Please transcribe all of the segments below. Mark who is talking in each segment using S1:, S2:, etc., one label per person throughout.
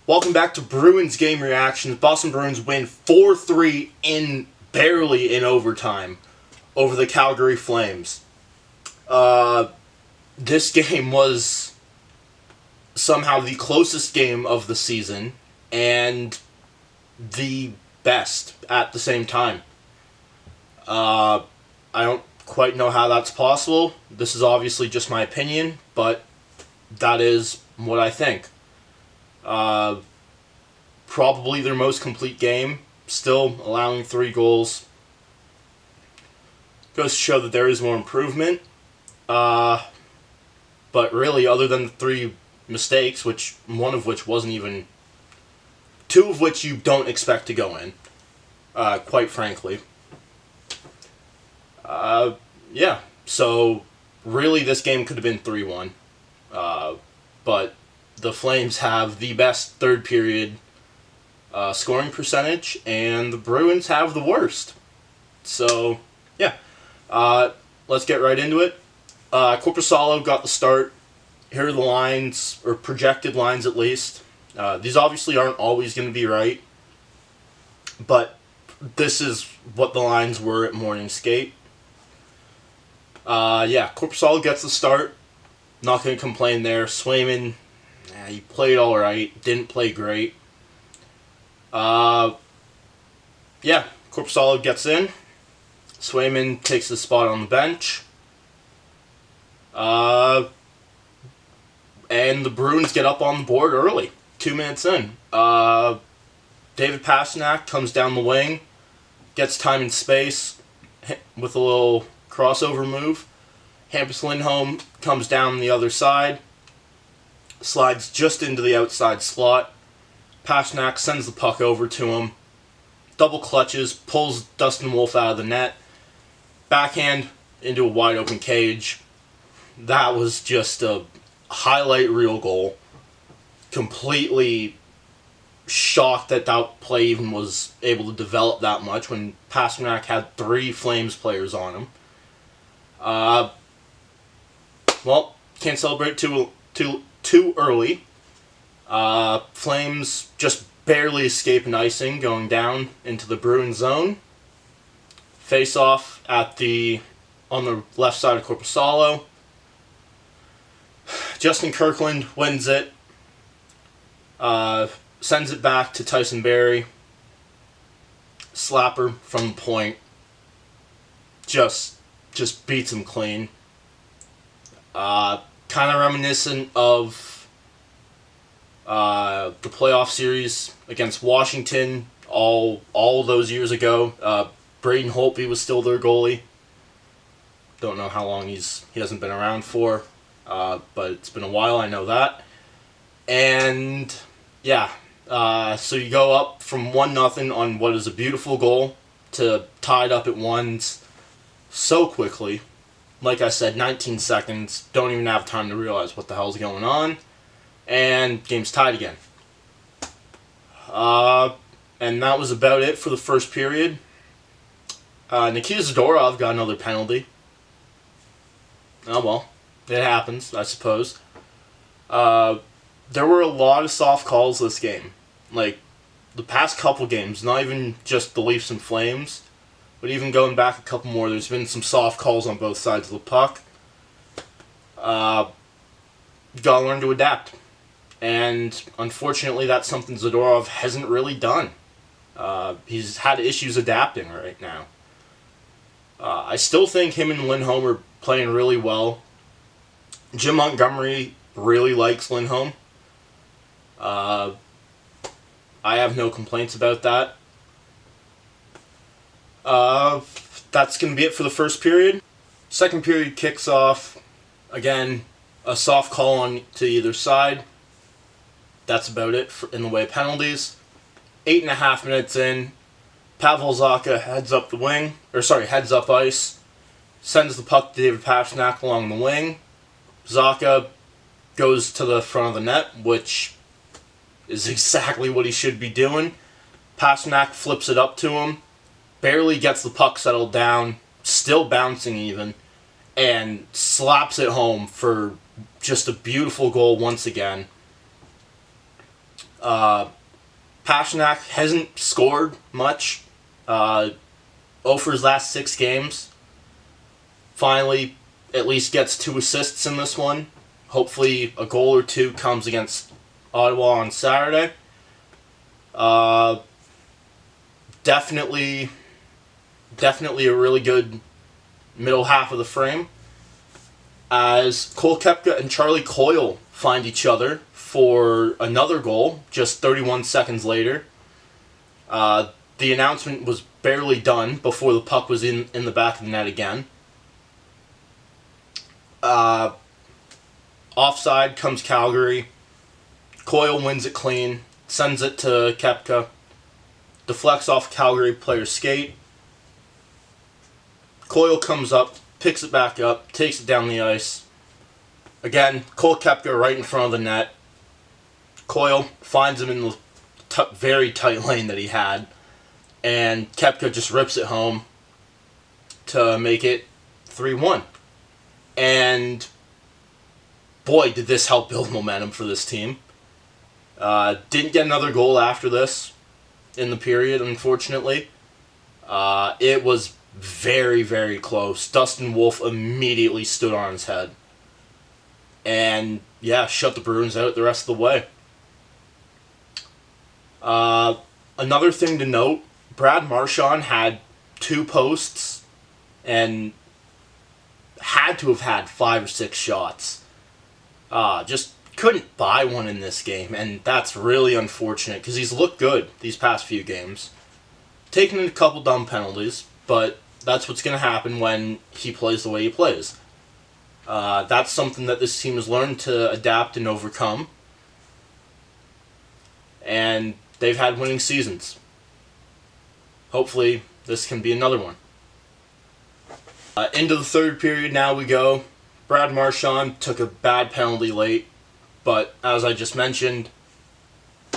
S1: Welcome back to Bruins Game Reactions. Boston Bruins win 4-3 barely in overtime over the Calgary Flames. This game was somehow the closest game of the season and the best at the same time. I don't quite know how that's possible. This is obviously just my opinion, but that is what I think. Probably their most complete game, still allowing 3 goals. Goes to show that there is more improvement. But really, other than the 3 mistakes, one of which wasn't even... 2 of which you don't expect to go in, quite frankly. Yeah, so really this game could have been 3-1. But the Flames have the best third period scoring percentage, and the Bruins have the worst. So, yeah. Let's get right into it. Korpisalo got the start. Here are the lines, or projected lines at least. These obviously aren't always going to be right, but this is what the lines were at morning skate. Yeah, Korpisalo gets the start. Not going to complain there. Swayman, he played alright. Didn't play great. Yeah, Korpisalo gets in. Swayman takes his spot on the bench. And the Bruins get up on the board early. 2 minutes in. David Pastrnak comes down the wing. Gets time and space with a little crossover move. Hampus Lindholm comes down the other side. Slides just into the outside slot. Pastrnak sends the puck over to him. Double clutches, pulls Dustin Wolf out of the net. Backhand into a wide open cage. That was just a highlight reel goal. Completely shocked that play even was able to develop that much when Pastrnak had 3 Flames players on him. Well, can't celebrate too early. Flames just barely escape an icing going down into the Bruins zone. Face off on the left side of Korpisalo. Justin Kirkland wins it. Sends it back to Tyson Barrie. Slapper from the point. Just beats him clean. Kind of reminiscent of the playoff series against Washington all those years ago. Braden Holtby was still their goalie. Don't know how long he hasn't been around for, but it's been a while, I know that. And yeah, so you go up from 1-0 on what is a beautiful goal to tied up at 1 so quickly. Like I said, 19 seconds, don't even have time to realize what the hell's going on, and game's tied again. And that was about it for the first period. Nikita Zadorov got another penalty. Oh well, it happens, I suppose. There were a lot of soft calls this game. Like, the past couple games, not even just the Leafs and Flames, but even going back a couple more, there's been some soft calls on both sides of the puck. Gotta learn to adapt. And unfortunately, that's something Zadorov hasn't really done. He's had issues adapting right now. I still think him and Lindholm are playing really well. Jim Montgomery really likes Lindholm. I have no complaints about that. That's going to be it for the first period. Second period kicks off. Again, a soft call on to either side. That's about it in the way of penalties. 8.5 minutes in, Pavel Zacha heads up ice, sends the puck to David Pastrnak along the wing. Zacha goes to the front of the net, which is exactly what he should be doing. Pastrnak flips it up to him, barely gets the puck settled down, still bouncing even, and slaps it home for just a beautiful goal once again. Pasternak hasn't scored much. 0 for his last 6 games. Finally, at least gets 2 assists in this one. Hopefully, a goal or 2 comes against Ottawa on Saturday. Definitely a really good middle half of the frame, as Cole Koepka and Charlie Coyle find each other for another goal just 31 seconds later. The announcement was barely done before the puck was in the back of the net again. Offside comes Calgary. Coyle wins it clean, sends it to Koepka, deflects off Calgary player's skate. Coyle comes up, picks it back up, takes it down the ice. Again, Cole Koepka right in front of the net. Coyle finds him in the very tight lane that he had, and Koepka just rips it home to make it 3-1. And boy, did this help build momentum for this team. Didn't get another goal after this in the period, unfortunately. It was very, very close. Dustin Wolf immediately stood on his head. And, yeah, shut the Bruins out the rest of the way. Another thing to note, Brad Marchand had 2 posts and had to have had 5 or 6 shots. Just couldn't buy one in this game, and that's really unfortunate because he's looked good these past few games. Taken a couple dumb penalties, but that's what's going to happen when he plays the way he plays. That's something that this team has learned to adapt and overcome, and they've had winning seasons. Hopefully, this can be another one. Into the third period now we go. Brad Marchand took a bad penalty late, but as I just mentioned,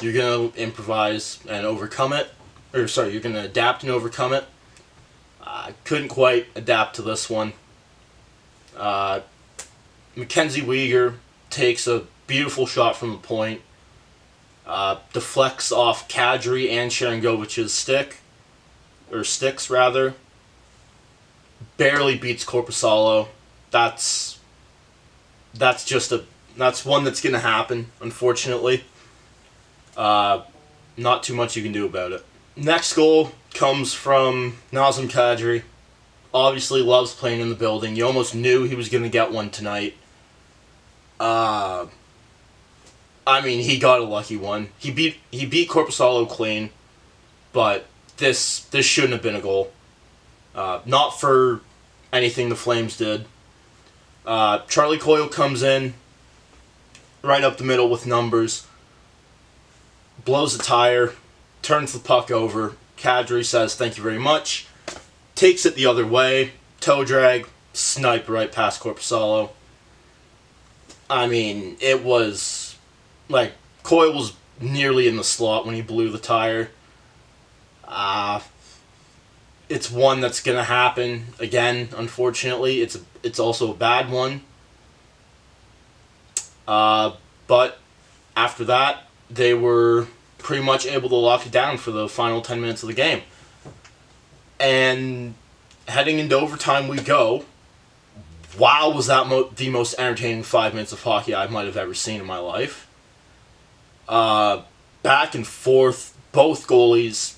S1: you're going to improvise and overcome it. You're going to adapt and overcome it. Couldn't quite adapt to this one. Mackenzie Weegar takes a beautiful shot from the point, deflects off Kadri and Sharangovich's sticks rather. Barely beats Korpisalo. That's one that's going to happen, unfortunately. Not too much you can do about it. Next goal comes from Nazem Kadri. Obviously loves playing in the building. You almost knew he was going to get one tonight. I mean, he got a lucky one. He beat Korpisalo clean, but this shouldn't have been a goal. Not for anything the Flames did. Charlie Coyle comes in right up the middle with numbers, blows the tire, turns the puck over. Kadri says thank you very much, takes it the other way, toe drag, snipe right past Korpisalo. I mean, it was like Coyle was nearly in the slot when he blew the tire. It's one that's going to happen again, unfortunately. It's also a bad one. But after that, they were pretty much able to lock it down for the final 10 minutes of the game. And heading into overtime we go. Wow, was that the most entertaining 5 minutes of hockey I might have ever seen in my life. Back and forth, both goalies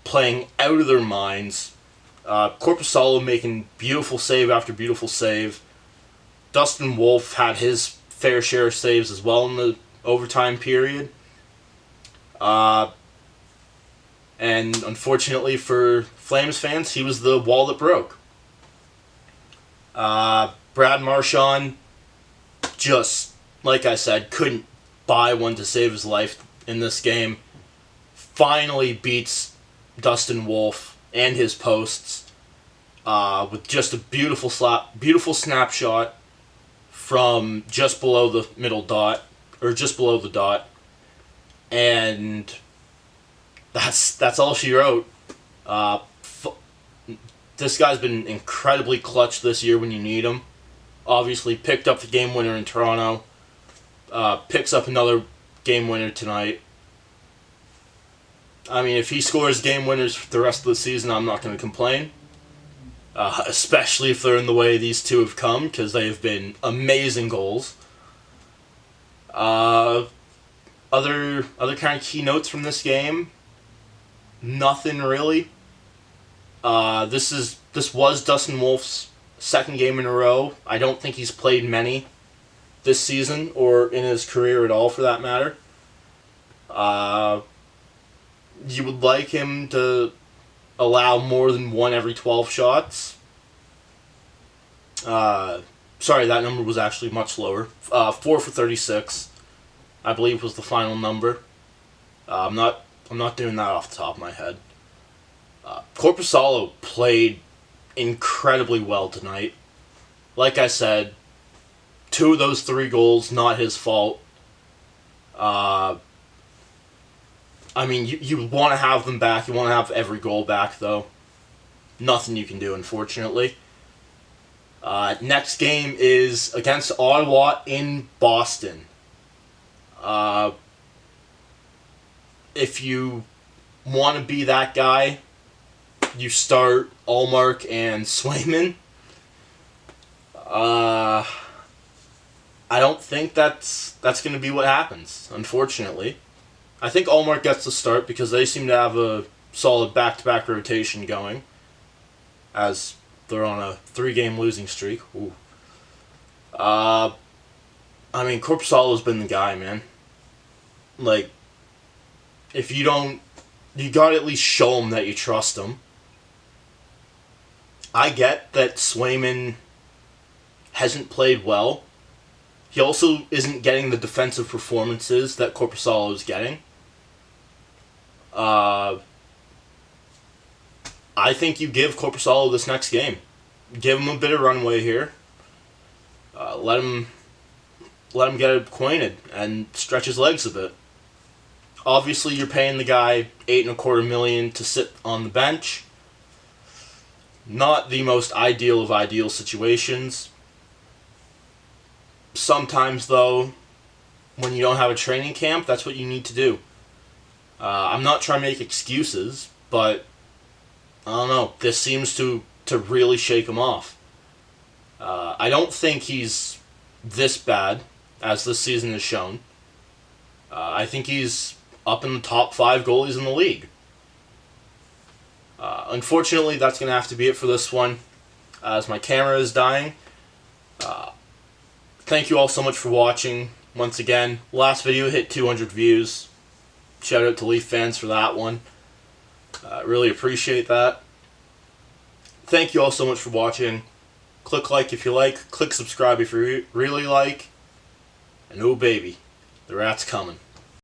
S1: playing out of their minds. Korpisalo making beautiful save after beautiful save. Dustin Wolf had his fair share of saves as well in the overtime period. And unfortunately for Flames fans, he was the wall that broke. Brad Marchand just, like I said, couldn't buy one to save his life in this game. Finally beats Dustin Wolf and his posts with just a beautiful snapshot from just below the middle dot, or just below the dot, and that's all she wrote. This guy's been incredibly clutch this year when you need him. Obviously picked up the game winner in Toronto, picks up another game winner tonight. I mean, if he scores game winners for the rest of the season, I'm not going to complain. Especially if they're in the way these two have come, because they have been amazing goals. Other kind of key notes from this game, nothing really. This was Dustin Wolf's second game in a row. I don't think he's played many this season, or in his career at all, for that matter. You would like him to allow more than 1 every 12 shots. Sorry, that number was actually much lower. 4 for 36, I believe, was the final number. I'm not doing that off the top of my head. Korpisalo played incredibly well tonight. Like I said, 2 of those 3 goals, not his fault. I mean, you want to have them back. You want to have every goal back, though. Nothing you can do, unfortunately. Next game is against Ottawa in Boston. If you want to be that guy, you start Ullmark and Swayman. I don't think that's going to be what happens, unfortunately. I think Ullmark gets the start because they seem to have a solid back-to-back rotation going, as they're on a 3-game losing streak. Ooh. I mean, Korpisalo's been the guy, man. Like, if you don't, you gotta at least show him that you trust him. I get that Swayman hasn't played well. He also isn't getting the defensive performances that Korpisalo is getting. I think you give Korpisalo this next game. Give him a bit of runway here. Let him get acquainted and stretch his legs a bit. Obviously, you're paying the guy $8.25 million to sit on the bench. Not the most ideal of ideal situations. Sometimes, though, when you don't have a training camp, that's what you need to do. I'm not trying to make excuses, but I don't know. This seems to really shake him off. I don't think he's this bad, as this season has shown. I think he's up in the top 5 goalies in the league. Unfortunately, that's going to have to be it for this one, as my camera is dying. Thank you all so much for watching. Once again, last video hit 200 views. Shout out to Leaf fans for that one. Really appreciate that. Thank you all so much for watching. Click like if you like. Click subscribe if you really like. And oh baby, the rat's coming.